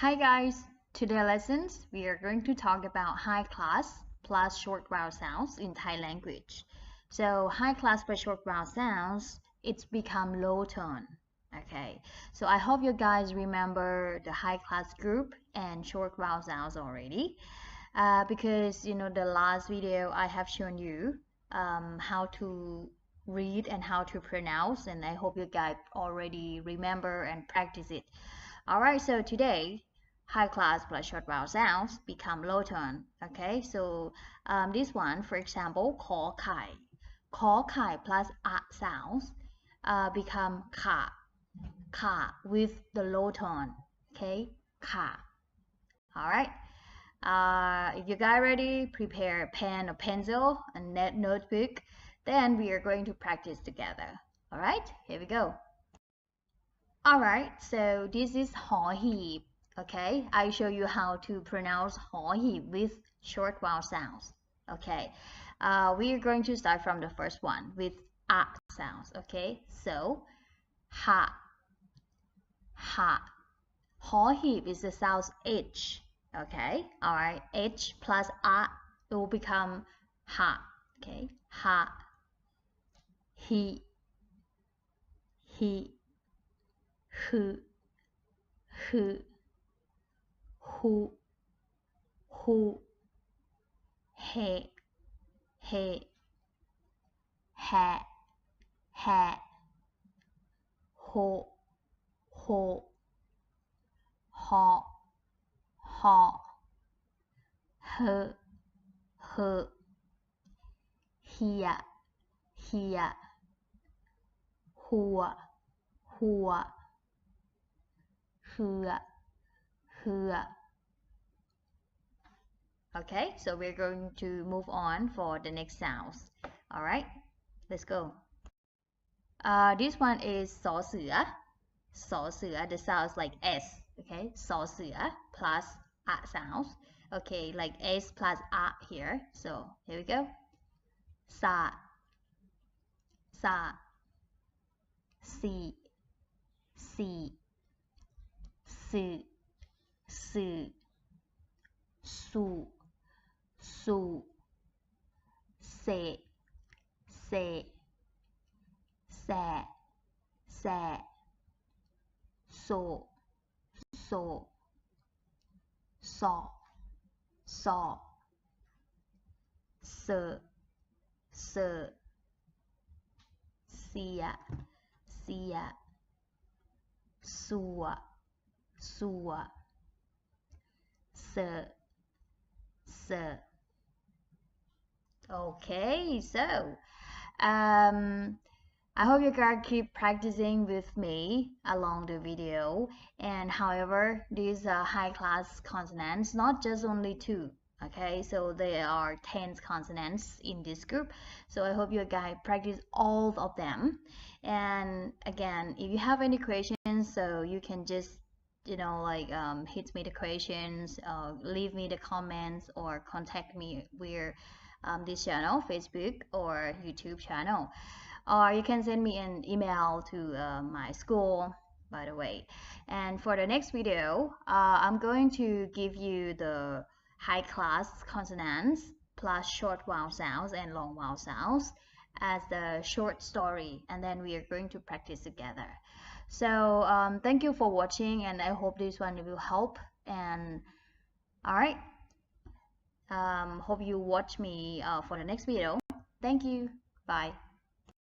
Hi guys, today lessons we are going to talk about high class plus short vowel sounds in Thai language. So high class plus short vowel sounds, it's become low tone. Okay, so I hope you guys remember the high class group and short vowel sounds already. Because the last video I have shown you how to read and how to pronounce, and I hope you guys already remember and practice it. Alright, so today high class plus short vowel sounds become low tone. Okay, so this one, for example, ขอไข่ plus a sounds become ค่ะ with the low tone. Okay, ค่ะ. Alright, if you guys ready, prepare a pen or pencil and notebook. Then we are going to practice together. Alright, here we go. Alright, so this is หอหีบ. Okay, I show you how to pronounce หอหีบ with short vowel sounds. Okay, we are going to start from the first one with a sounds. Okay, so หะ หอหีบ is the sound H. Okay, alright, H plus a will become หะ. Okay, หะ he ฮืฮูเฮแฮโฮหอเฮเฮียหัวเหือ Okay, so we're going to move on for the next sounds. All right, let's go. This one is สอเสือ the sounds like S. Okay, สอเสือ plus a sounds. Okay, like S plus a here. So here we go. สะสี่สื่อสู่แสโศเสอเสียสัวเสอ Okay, so I hope you guys keep practicing with me along the video. And however, these are high class consonants, not just only two. Okay, so there are 10 consonants in this group. So I hope you guys practice all of them. And again, if you have any questions, so you can just hit me the questions, leave me the comments, or contact me with this channel, Facebook or YouTube channel, or you can send me an email to my school, by the way. And for the next video, I'm going to give you the high class consonants plus short vowel sounds and long vowel sounds as the short story, and then we are going to practice together. So thank you for watching, and I hope this one will help. And all right, hope you watch me for the next video. Thank you. Bye.